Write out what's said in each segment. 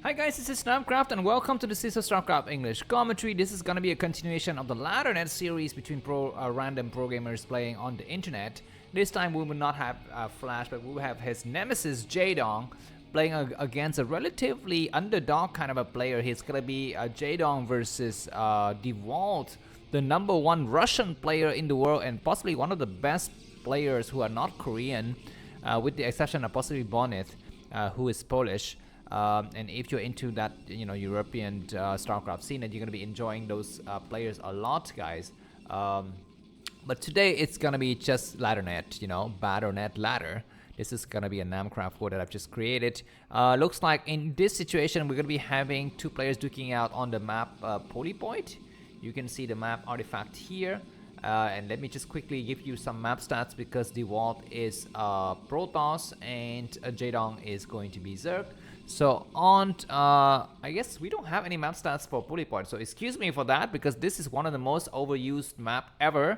Hi guys, this is Snapcraft and welcome to the CISO Starcraft English commentary. This is gonna be a continuation of the LadderNet series between random pro gamers playing on the internet. This time we will not have Flash, but we will have his nemesis Jaedong playing against a relatively underdog kind of a player. He's gonna be Jaedong versus DeWalt, the #1 Russian player in the world and possibly one of the best players who are not Korean, with the exception of possibly Bonith, who is Polish. And if you're into that, European StarCraft scene, and you're gonna be enjoying those players a lot, guys. But today it's gonna be just LadderNet, BattleNet ladder. This is gonna be a Namcraft code that I've just created. Looks like in this situation we're gonna be having two players duking out on the map Polypoint. You can see the map artifact here. And let me just quickly give you some map stats because DeWalt is Protoss and Jaedong is going to be Zerg. So on, I guess we don't have any map stats for Polypoint, so excuse me for that because this is one of the most overused map ever.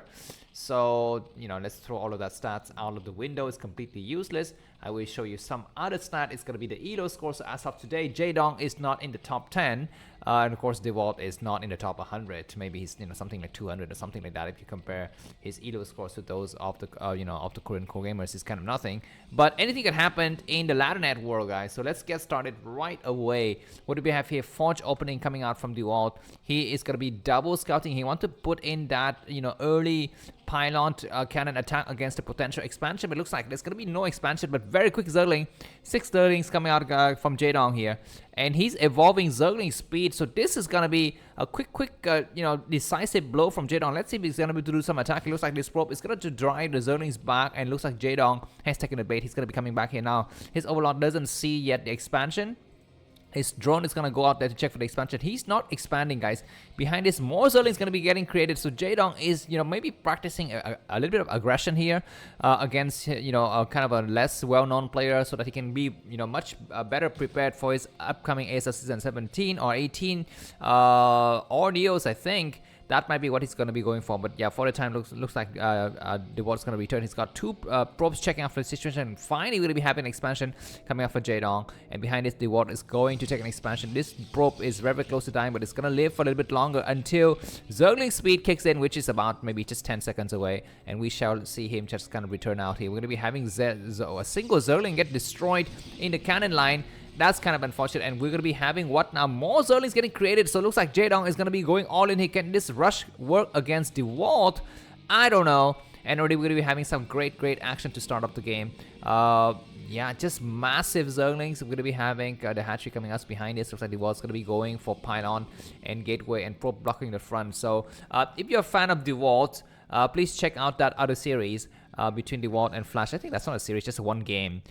So, let's throw all of that stats out of the window. It's completely useless. I will show you some other stat. It's going to be the ELO score. So as of today, Jaedong is not in the top 10. And of course, DeWalt is not in the top 100. Maybe he's, something like 200 or something like that. If you compare his ELO scores to those of the, of the Korean core gamers, is kind of nothing. But anything can happen in the LadderNet world, guys. So let's get started right away. What do we have here? Forge opening coming out from DeWalt. He is going to be double scouting. He wants to put in that, early pylon cannon attack against the potential expansion, but it looks like there's going to be no expansion, but very quick Zergling. 6 Zerglings coming out from Jaedong here, and he's evolving Zergling speed, so this is going to be a quick decisive blow from Jaedong. Let's see if he's going to be able to do some attack. It looks like this probe is going to drive the Zerglings back, and looks like Jaedong has taken the bait. He's going to be coming back here now. His Overlord doesn't see yet the expansion. His drone is going to go out there to check for the expansion. He's not expanding, guys. Behind this, more Zerglings going to be getting created. So Jaedong is, maybe practicing a little bit of aggression here against, kind of a less well-known player so that he can be, much better prepared for his upcoming ASL Season 17 or 18 or Neos, I think. That might be what he's going to be going for. But yeah, for the time, looks like DeWalt's going to return. He's got 2 probes checking after the situation. And finally, we're going to be having an expansion coming up for Jaedong. And behind this, DeWalt is going to take an expansion. This probe is very, very close to dying, but it's going to live for a little bit longer until Zergling speed kicks in, which is about maybe just 10 seconds away. And we shall see him just kind of return out here. We're going to be having a single Zergling get destroyed in the cannon line. That's kind of unfortunate, and we're going to be having what now? More Zerglings getting created, so it looks like Jaedong is going to be going all in. Can this rush work against DeWalt? I don't know. And already we're going to be having some great action to start up the game. Yeah, just massive Zerglings. We're going to be having the hatchery coming us behind this. Looks like DeWalt's going to be going for pylon and gateway and probe blocking the front. So if you're a fan of DeWalt, please check out that other series between DeWalt and Flash. I think that's not a series, just one game.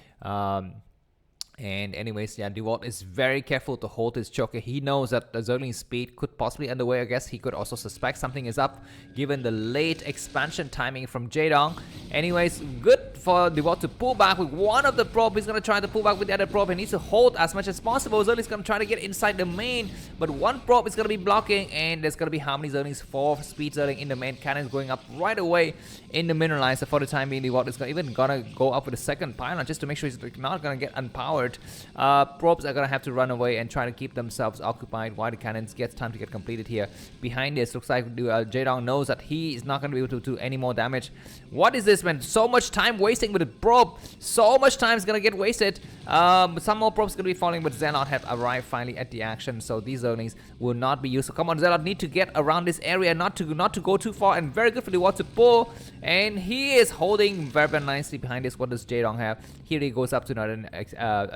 And anyways, yeah, DeWalt is very careful to hold his choker. He knows that the Zergling speed could possibly underway. I guess he could also suspect something is up given the late expansion timing from Jaedong. Anyways, good for DeWalt to pull back with one of the probe. He's going to try to pull back with the other probe. He needs to hold as much as possible. Zergling's going to try to get inside the main, but one probe is going to be blocking, and there's going to be how many Zerglings? 4 speed Zergling in the main. Cannon going up right away in the mineral line. So for the time being, DeWalt is even going to go up with a second pylon just to make sure he's not going to get unpowered. Probes are gonna have to run away and try to keep themselves occupied while the cannons get time to get completed here. Behind this, looks like Jaedong knows that he is not gonna be able to do any more damage. What is this, man? So much time wasting with the probe. So much time is gonna get wasted. Some more probes gonna be falling, but Zealot have arrived finally at the action, so these Zerglings will not be used. So come on, Zealot need to get around this area, not to go too far, and very good for DeWalt to pull. And he is holding very, very nicely behind this. What does Jaedong have? Here he goes up to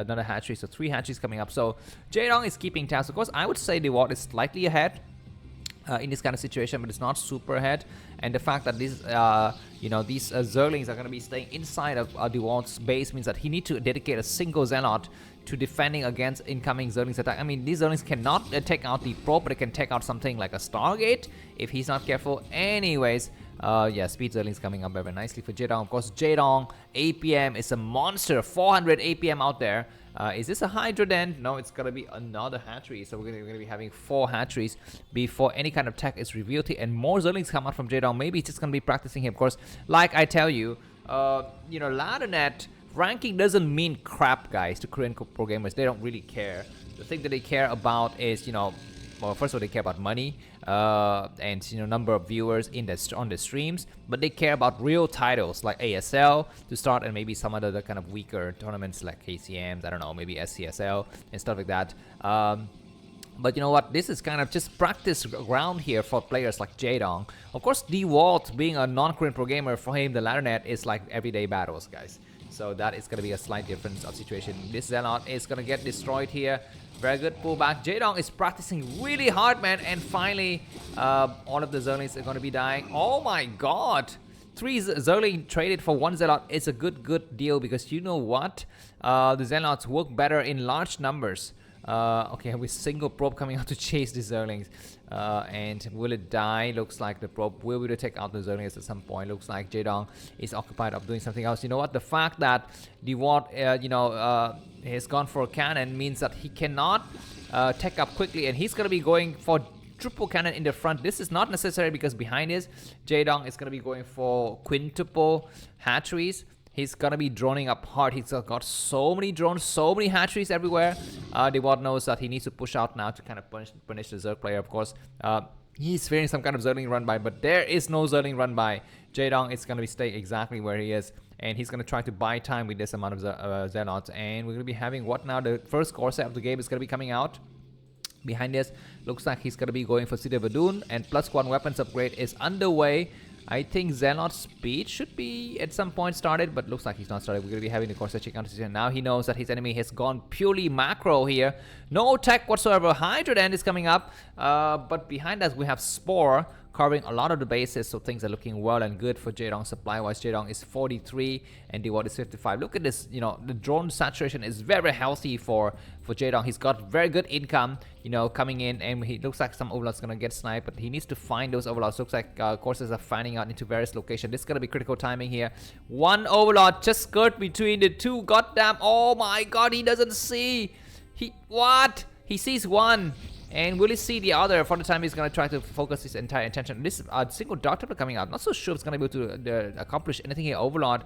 another hatchery, so 3 hatcheries coming up. So Jaedong is keeping tabs. Of course, I would say DeWalt is slightly ahead in this kind of situation, but it's not super ahead. And the fact that these Zerglings are going to be staying inside of DeWalt's base means that he needs to dedicate a single Zealot to defending against incoming Zerglings attack. I mean, these Zerglings cannot take out the probe, but they can take out something like a Stargate if he's not careful. Anyways, yeah, speed Zerglings coming up very nicely for Jaedong. Of course, Jaedong APM is a monster. 400 APM out there. Is this a Hydra then? No, it's gonna be another hatchery. So we're gonna be having 4 hatcheries before any kind of tech is revealed here, and more Zerglings come out from Jaedong. Maybe he's just gonna be practicing here. Of course, like I tell you, LadderNet ranking doesn't mean crap, guys, to Korean pro gamers. They don't really care. The thing that they care about is, you know, well, first of all, they care about money and, you know, number of viewers in on the streams, but they care about real titles like ASL to start, and maybe some other kind of weaker tournaments like KCMs, I don't know, maybe SCSL and stuff like that. But you know what, this is kind of just practice ground here for players like Jaedong. Of course, DWalt, being a non-Korean pro gamer, for him the ladder is like everyday battles, guys. So that is going to be a slight difference of situation. This Zealot is going to get destroyed here. Very good pullback. Jaedong is practicing really hard, man. And finally, all of the Zerlings are going to be dying. Oh my god. 3 Zerling traded for 1 Zealot is a good deal, because you know what? The Zealots work better in large numbers. Okay, with single probe coming out to chase the Zerlings. And will it die? Looks like the probe will be to take out the Zerlings at some point. Looks like Jaedong is occupied of doing something else. You know what? The fact that DWalt, has gone for a cannon means that he cannot take up quickly, and he's going to be going for triple cannon in the front. This is not necessary, because behind this, Jaedong is going to be going for quintuple hatcheries. He's gonna be droning up hard. He's got so many drones, so many hatcheries everywhere. DWalt knows that he needs to push out now to kind of punish the Zerg player, of course. He's fearing some kind of Zerling run by, but there is no Zerling run by. Jaedong is gonna stay exactly where he is, and he's gonna try to buy time with this amount of Zealots. And we're gonna be having what now? The first Corsair of the game is gonna be coming out. Behind this, looks like he's gonna be going for City of Adun, and +1 weapons upgrade is underway. I think Zealot's speed should be at some point started, but looks like he's not started. We're going to be having the Corsair check counter system. Now he knows that his enemy has gone purely macro here. No tech whatsoever. Hydra End is coming up, but behind us we have Spore covering a lot of the bases, so things are looking well and good for Jaedong supply-wise. Jaedong is 43 and DWalt is 55. Look at this, you know, the drone saturation is very healthy for Jaedong. He's got very good income, you know, coming in, and he looks like some overlords gonna get sniped, but he needs to find those overlords. Looks like courses are finding out into various locations. This is gonna be critical timing here. One overlord just skirt between the two. Goddamn! Oh my god, he doesn't see. What? He sees one. And will he see the other? For the time, he's going to try to focus his entire attention. This single Dark Templar coming out. Not so sure if it's going to be able to accomplish anything here. Overlord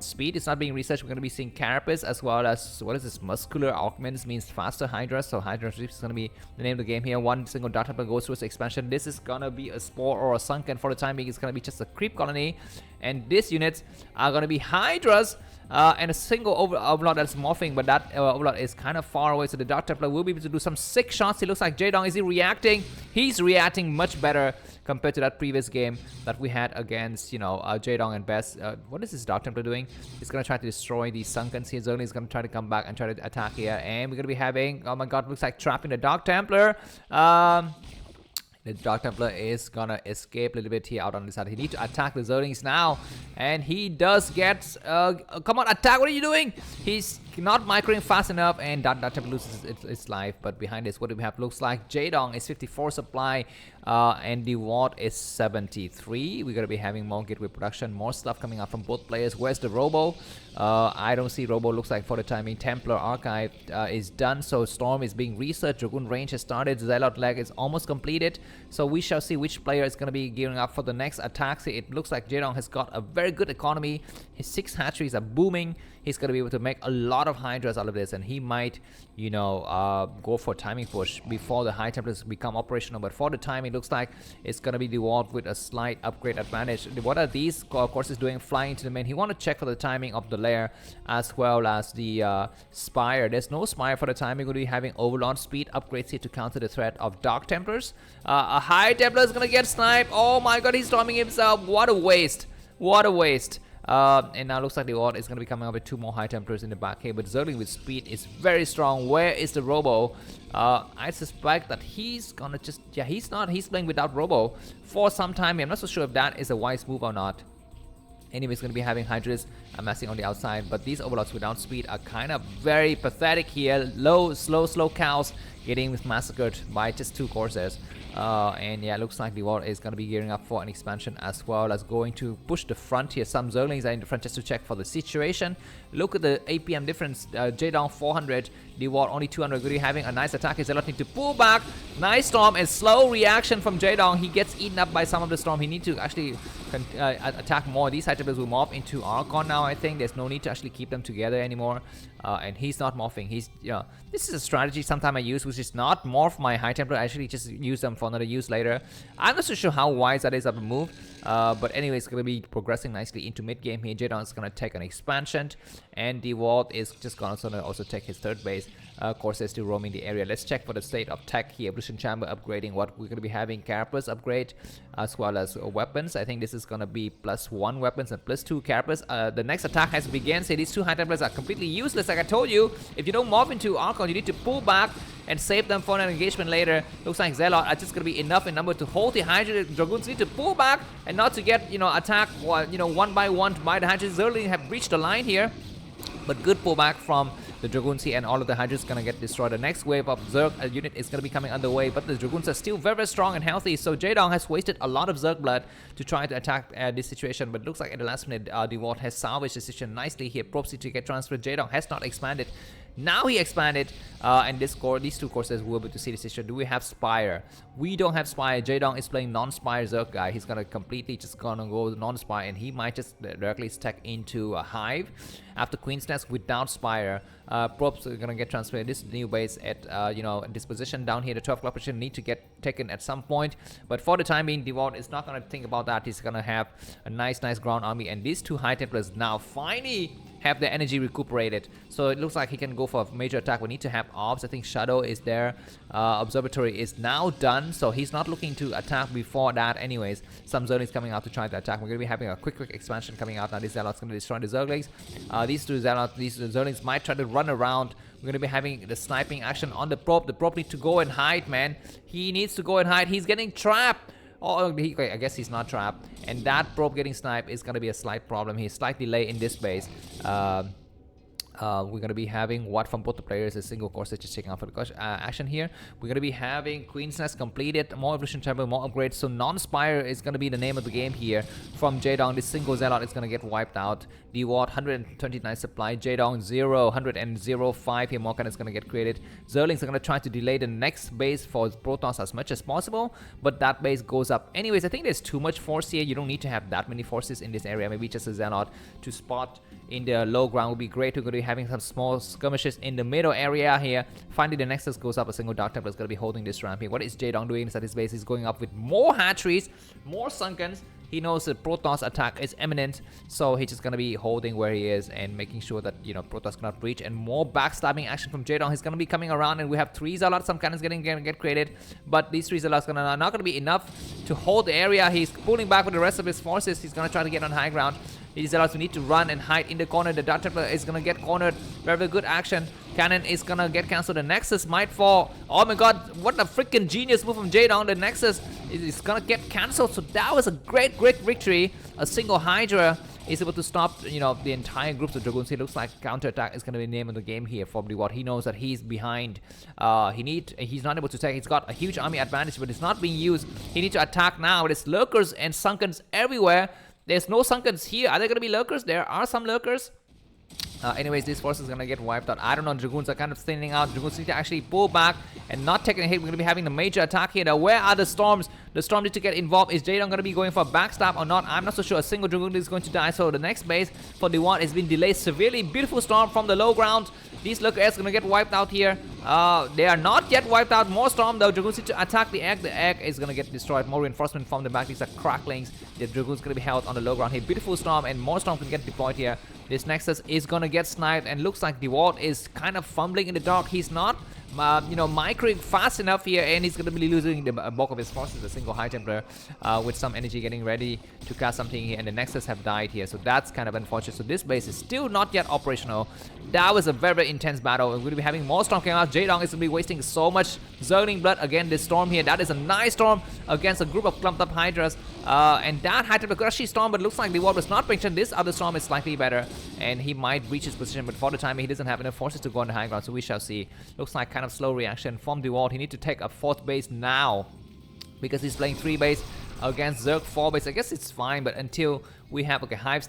speed is not being researched. We're going to be seeing Carapace, as well as, what is this? Muscular Augments means faster Hydra. So Hydra is going to be the name of the game here. One single Dark Templar goes through its expansion. This is going to be a Spore or a Sunken. For the time being, it's going to be just a creep colony. And these units are going to be Hydras. And a single overlord that's morphing, but that overlord is kind of far away, so the Dark Templar will be able to do some sick shots. He looks like Jaedong. Is he reacting? He's reacting much better compared to that previous game that we had against, you know, Jaedong and Best. What is this Dark Templar doing? He's going to try to destroy these Sunkens here. Zerling is going to try to come back and try to attack here, and we're going to be having, oh my god, looks like trapping the Dark Templar. The Dark Templar is gonna escape a little bit here out on the side. He needs to attack the Zerlings now, and he does get. Come on, attack! What are you doing? He's not microing fast enough, and Dark Templar loses its life. But behind this, what do we have? Looks like Jaedong is 54 supply, and DWalt is 73. We're gonna be having more gateway production, more stuff coming out from both players. Where's the Robo? I don't see Robo. Looks like for the timing, Templar Archive is done, so Storm is being researched. Dragoon range has started. Zealot leg is almost completed. So we shall see which player is going to be gearing up for the next attack. See, it looks like Jaedong has got a very good economy. His 6 hatcheries are booming. He's going to be able to make a lot of Hydras out of this, and he might, you know, go for a timing push before the High Templars become operational. But for the time, it looks like it's going to be DWalt with a slight upgrade advantage. What are these courses doing? Flying to the main. He want to check for the timing of the lair as well as the Spire. There's no Spire for the time. We're going to be having Overlord speed upgrades here to counter the threat of Dark Templars. A High Templar is going to get sniped. Oh my god, he's storming himself. What a waste. What a waste. And now looks like the Ord is going to be coming up with 2 more High Templars in the back here, but Zerling with speed is very strong. Where is the Robo? I suspect that he's gonna just, yeah, he's playing without Robo for some time. I'm not so sure if that is a wise move or not. Anyways, going to be having Hydras amassing on the outside, but these Overlords without speed are kind of very pathetic here. Slow cows getting massacred by just 2 Corsairs. And yeah, looks like the war is going to be gearing up for an expansion, as well as going to push the front here. Some Zerlings are in the front just to check for the situation. Look at the APM difference. Jaedong 400, the war only 200. Really having a nice attack. Zealot need to pull back. Nice storm and slow reaction from Jaedong. He gets eaten up by some of the storm. He needs to actually attack more. These high templars will morph into Archon now. I think there's no need to actually keep them together anymore. And he's not morphing. He's this is a strategy sometime I use, which is not morph my high templar. I actually just use them for another use later. I'm not so sure how wise that is of a move. But anyway, it's gonna be progressing nicely into mid game here. Jaedong is gonna take an expansion, and DeWalt is just gonna also take his third base. Corsair still roaming the area. Let's check for the state of tech here. Evolution Chamber upgrading. What we're gonna be having: Carapace upgrade, as well as weapons. I think this is gonna be +1 weapons and +2 Carapace. The next attack has begun. Say these two high templars are completely useless. Like I told you, if you don't morph into Archon, you need to pull back and save them for an engagement later. Looks like Zealot are just gonna be enough in number to hold the Hydra. Dragoons need to pull back and not to get attacked one by one by the Hydras. Zerling have breached the line here, but good pullback from the Dragoons here, and all of the Hydras gonna get destroyed. The next wave of Zerg unit is gonna be coming underway, but the Dragoons are still very, very strong and healthy. So Jaedong has wasted a lot of Zerg blood to try to attack this situation, but it looks like at the last minute, DeWalt has salvaged the situation nicely here. Props to get transferred. Jaedong has not expanded. Now he expanded, and these two Corsairs will be able to see the situation. Do we have Spire? We don't have Spire. Jaedong is playing non-Spire Zerg guy. He's gonna completely just gonna go non-Spire, and he might just directly stack into a Hive after Queen's Nest without Spire. Probes are gonna get transferred. This new base at this position down here. The 12 o'clock position need to get taken at some point, but for the time being, DeWalt is not gonna think about that. He's gonna have a nice ground army, and these two High Templars now finally have their energy recuperated. So it looks like he can go for a major attack. We need to have orbs. I think Shadow is there. Observatory is now done, so he's not looking to attack before that anyways. Some Zerglings coming out to try to attack. We're going to be having a quick expansion coming out now. This Zealot's going to destroy the Zerglings. These Zerglings might try to run around. We're going to be having the sniping action on the Probe. The Probe needs to go and hide, man. He needs to go and hide. He's getting trapped. Oh, I guess he's not trapped. And that Probe getting sniped is going to be a slight problem. He's slight delay in this base. We're going to be having what from both the players, a single course just checking out for the action here. We're going to be having Queen's Nest completed, more Evolution Chamber, more upgrades. So non-Spire is going to be the name of the game here from Jaedong. This single Zealot is going to get wiped out. DeWalt 129 supply, Jaedong 0, 105 here. Morkan is going to get created. Zerlings are going to try to delay the next base for Protoss as much as possible, but that base goes up. Anyways, I think there's too much force here. You don't need to have that many forces in this area. Maybe just a Zealot to spot in the low ground would be great. We're going to be having some small skirmishes in the middle area here. Finally, the Nexus goes up. A single Dark Templar is going to be holding this ramp here. What is Jaedong doing inside his base? He's going up with more hatcheries, more Sunkens. He knows that Protoss attack is imminent, so he's just going to be holding where he is and making sure that, Protoss cannot breach. And more backstabbing action from Jaedong. He's going to be coming around, and we have 3 Zealots. Some cannons going to get created, but these 3 Zealots are not going to be enough to hold the area. He's pulling back with the rest of his forces. He's going to try to get on high ground. These Zealots need to run and hide in the corner. The Dark Templar is going to get cornered. Very good action. Cannon is going to get cancelled. The Nexus might fall. Oh my god, what a freaking genius move from Jaedong. The Nexus is going to get cancelled. So that was a great victory. A single Hydra is able to stop, the entire groups of Dragoons. It looks like counterattack is going to be the name of the game here for DeWalt. He knows that he's behind. He's not able to take. He's got a huge army advantage, but it's not being used. He needs to attack now. There's lurkers and Sunkens everywhere. There's no Sunkens here. Are there going to be lurkers? There are some lurkers. Anyways, this force is going to get wiped out. I don't know. Dragoons are kind of thinning out. Dragoons need to actually pull back and not take a hit. We're going to be having the major attack here. Now, where are the Storms? The Storm need to get involved. Is Jaedong going to be going for a backstab or not? I'm not so sure. A single Dragoon is going to die. So the next base for DeWalt has been delayed severely. Beautiful Storm from the low ground. These lurkers are going to get wiped out here. They are not yet wiped out. More Storm though. Dragoons need to attack the egg. The egg is going to get destroyed. More reinforcement from the back. These are cracklings. The Dragoons going to be held on the low ground here. Beautiful Storm, and more Storm can get deployed here. This Nexus is going to get sniped, and looks like DeWalt is kind of fumbling in the dark. He's not microing fast enough here, and he's going to be losing the bulk of his forces. A single High Templar with some energy getting ready to cast something here, and the Nexus have died here, so that's kind of unfortunate. So this base is still not yet operational. That was a very intense battle. We're going to be having more Storm coming out. Jaedong is going to be wasting so much Zergling blood. Again, this Storm here, that is a nice Storm against a group of clumped up Hydras, and that High Templar could actually Storm, but it looks like DeWalt was not mentioned. This other Storm is slightly better, and he might reach his position, but for the time he doesn't have enough forces to go on the high ground, so we shall see. Looks like kind of slow reaction from DeWalt. He needs to take a 4th base now because he's playing 3 base against Zerg 4 base. I guess it's fine, but until we have Hives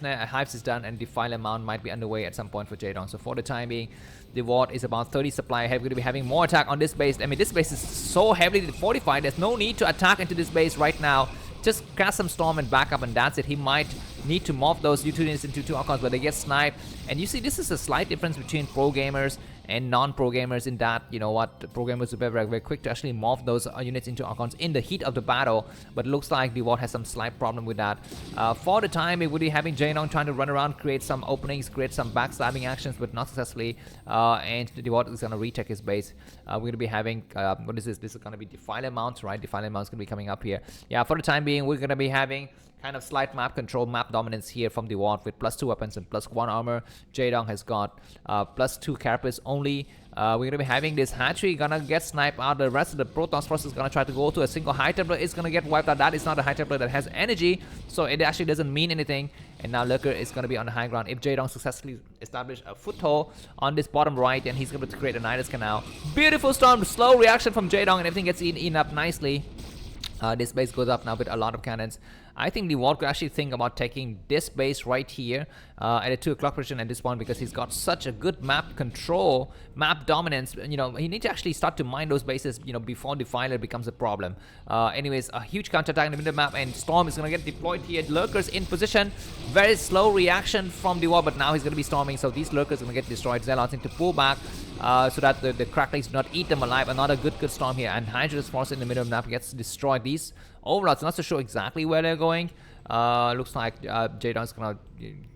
is done, and Defiler Mound might be underway at some point for Jaedong. So for the time being, DeWalt is about 30 supply ahead. We're going to be having more attack on this base. I mean, this base is so heavily fortified. There's no need to attack into this base right now. just cast some Storm and back up, and that's it. He might need to morph those U2 units into 2 Archons, but they get sniped. And you see, this is a slight difference between pro gamers and non-pro gamers in that, you know what, pro gamers are very, very quick to actually morph those units into Archons in the heat of the battle, but it looks like Dewalt has some slight problem with that. For the time, it would be having Jaedong trying to run around, create some openings, create some backstabbing actions, but not successfully, and Dewalt is going to retake his base. We're going to be having, what is this? This is going to be Defiler Mounts, right? Defiler Mounts going to be coming up here. Yeah, for the time being, we're going to be having kind of slight map control, map dominance here from Dewalt with +2 weapons and +1 armor. Jaedong has got +2 carapace only. We're going to be having this hatchery gonna get sniped out. The rest of the Protoss force is gonna try to go to a single High Templar. It's gonna get wiped out. That is not a High Templar that has energy, so it actually doesn't mean anything. And now Lurker is gonna be on the high ground. If Jaedong successfully established a foothold on this bottom right, then he's going to create a Nidus Canal. Beautiful storm, slow reaction from Jaedong, and everything gets eaten up nicely. This base goes up now with a lot of cannons. I think Dewalt could actually think about taking this base right here at a 2 o'clock position at this point, because he's got such a good map control, map dominance. You know, he needs to actually start to mine those bases, you know, before Defiler becomes a problem. Anyways, a huge counterattack in the middle of the map, and Storm is going to get deployed here. Lurkers in position. Very slow reaction from Dewalt, but now he's going to be storming, so these Lurkers are going to get destroyed. Zealots need to pull back so that the Cracklings do not eat them alive. Another good storm here, and Hydra's force in the middle of the map gets destroyed. These Overlords, not so sure exactly where they're going. Looks like Jaedong's gonna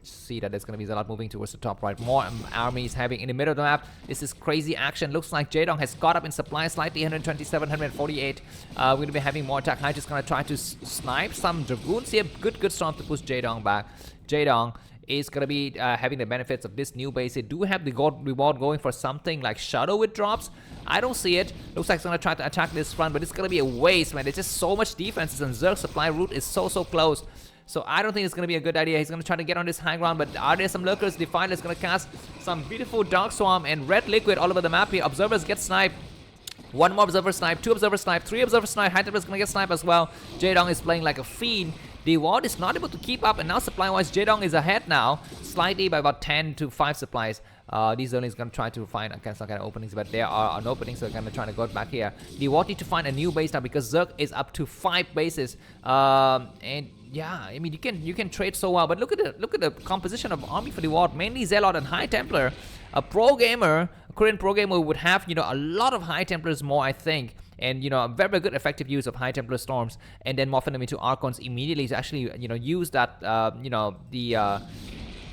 see that there's gonna be a lot moving towards the top right. More armies having in the middle of the map. This is crazy action. Looks like Jaedong has caught up in supply slightly, 127, 148. We're gonna be having more attack. Hydra's gonna try to snipe some Dragoons here. Good storm to push Jaedong back. Jaedong is going to be having the benefits of this new base. They do have the gold reward going for something like Shadow with drops. I don't see it. Looks like it's going to try to attack this front, but it's going to be a waste, man. There's just so much defenses, and Zerg's supply route is so close. So I don't think it's going to be a good idea. He's going to try to get on this high ground, but are there some Lurkers? Defiler is going to cast some beautiful Dark Swarm and Red Liquid all over the map here. Observers get sniped. One more Observer snipe, 2 Observer snipe, 3 Observer snipe. High Templar is going to get sniped as well. Jaedong is playing like a fiend. Dewalt is not able to keep up, and now supply-wise, Jaedong is ahead now, slightly by about 10 to 5 supplies. These Zerlings going to try to find some kind of openings, but there are no openings, so they're going to try to go back here. Dewalt need to find a new base now, because Zerg is up to 5 bases. And yeah, I mean, you can trade so well, but look at the composition of army for Dewalt. Mainly Zealot and High Templar. A pro gamer, a Korean pro gamer would have, you know, a lot of High Templars more, I think. And, you know, a very good effective use of High Templar Storms, and then morphing them into Archons immediately to actually, you know, use that, you know, the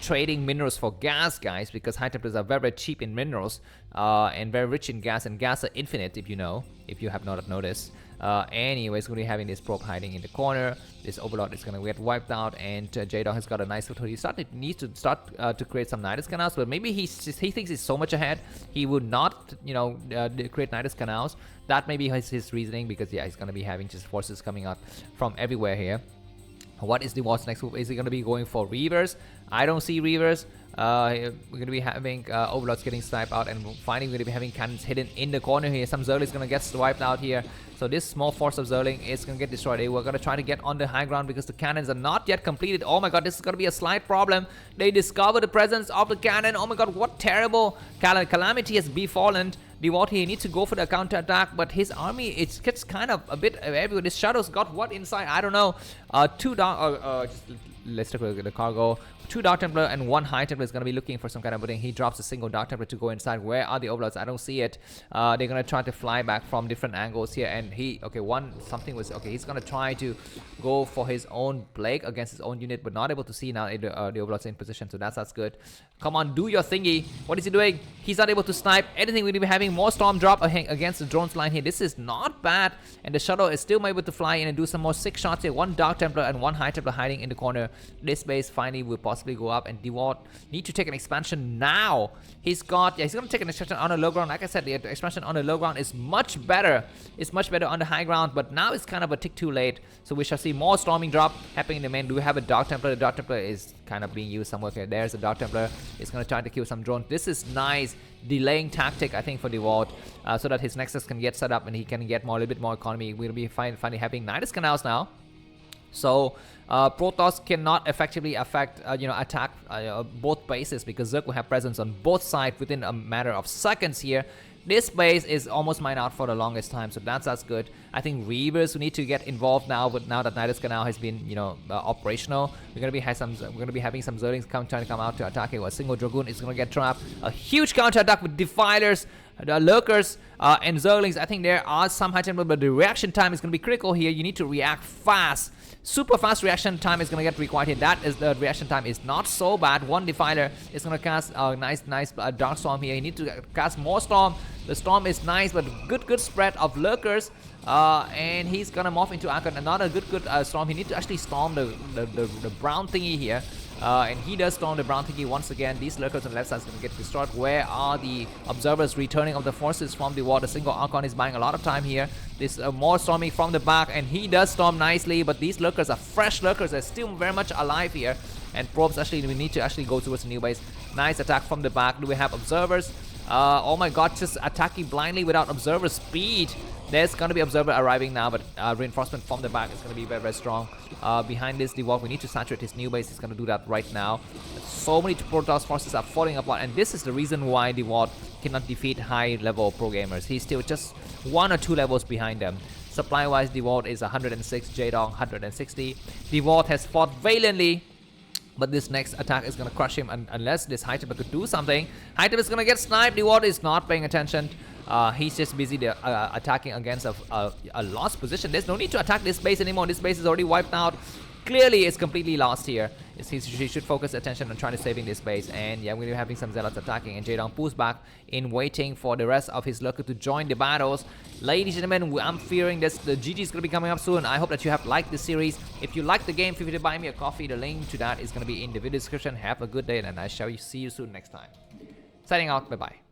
trading minerals for gas, guys, because High Templars are very cheap in minerals and very rich in gas, and gas are infinite, if you have not noticed. Anyways, we're going to be having this probe hiding in the corner. This Overlord is going to get wiped out, and Jaedong has got a nice foothold. He needs to start to create some Nidus Canals, but maybe he thinks he's so much ahead, he would not, you know, create Nidus Canals. That may be his reasoning, because yeah, he's going to be having just forces coming out from everywhere here. What is Dewalt's next move? Is he going to be going for Reavers? I don't see Reavers. We're going to be having Overlords getting sniped out, and finally we're going to be having cannons hidden in the corner here. Some Zerling is going to get wiped out here. So this small force of Zerling is going to get destroyed. We're going to try to get on the high ground, because the cannons are not yet completed. Oh my god, this is going to be a slight problem. They discover the presence of the cannon. Oh my god, what terrible calamity has befallen Dewalt. He needs to go for the counter attack, but his army, it gets kind of a bit everywhere. This Shadow's got what inside? I don't know. Let's take a look at the cargo. 2 Dark Templar and 1 High Templar is going to be looking for some kind of building. He drops a single Dark Templar to go inside. Where are the Overlords? I don't see it. They're going to try to fly back from different angles here, and he's going to try to go for his own Plague against his own unit, but not able to see now the Overlords in position, so that's good. Come on, do your thingy. What is he doing? He's not able to snipe anything. We're going to be having more Storm drop against the drones line here. This is not bad, and the Shadow is still able to fly in and do some more 6 shots here. 1 Dark Templar and 1 High Templar hiding in the corner. This base finally will possibly go up, and Dewalt need to take an expansion now. He's going to take an expansion on a low ground. Like I said, the expansion on a low ground is much better. It's much better on the high ground, but now it's kind of a tick too late. So we shall see more storming drop happening in the main. Do we have a Dark Templar? The Dark Templar is kind of being used somewhere here. There's a Dark Templar. It's going to try to kill some drones. This is nice delaying tactic, I think, for Dewalt, so that his Nexus can get set up and he can get a little bit more economy. We'll be finally having Nidus Canals now. So Protoss cannot effectively attack both bases, because Zerg will have presence on both sides within a matter of seconds here. This base is almost mined out for the longest time, so that's good. I think Reavers we need to get involved now, but now that Nidus Canal has been, operational, we're gonna be having some Zerlings trying to come out to attack it. A single Dragoon is gonna get trapped. A huge counter attack with Defilers, the Lurkers, and Zerlings. I think there are some high tempo, but the reaction time is gonna be critical here. You need to react fast. Super fast reaction time is gonna get required here. That is the reaction time is not so bad. One Defiler is gonna cast a nice Dark Storm here. You need to cast more Storm. The Storm is nice, but good spread of Lurkers. And he's gonna morph into Archon. Another good Storm. He needs to actually storm the brown thingy here. And he does storm the brown thingy once again. These Lurkers on the left side is going to get destroyed. Where are the observers returning of the forces from the ward? A single Archon is buying a lot of time here. This more storming from the back, and he does storm nicely, but these Lurkers are fresh Lurkers. They're still very much alive here. And probes actually, we need to actually go towards the new base. Nice attack from the back. Do we have observers? Oh my god, just attacking blindly without observer speed. There's going to be observer arriving now, but reinforcement from the back is going to be very strong. Behind this, the Dewalt, we need to saturate his new base. He's going to do that right now. So many Protoss forces are falling apart, and this is the reason why the Dewalt cannot defeat high-level pro gamers. He's still just 1 or 2 levels behind them. Supply-wise, the Dewalt is 106, Jaedong 160. The Dewalt has fought valiantly, but this next attack is going to crush him unless this High Templar could do something. High Templar is going to get sniped. The Dewalt is not paying attention. He's just busy attacking against a lost position. There's no need to attack this base anymore. This base is already wiped out. Clearly, it's completely lost here. He should focus attention on trying to saving this base. And yeah, we're going to be having some Zealots attacking. And Jaedong pulls back in waiting for the rest of his Lurker to join the battles. Ladies and gentlemen, I'm fearing this. The GG is going to be coming up soon. I hope that you have liked this series. If you like the game, feel free to buy me a coffee. The link to that is going to be in the video description. Have a good day, and I shall see you soon next time. Signing out. Bye-bye.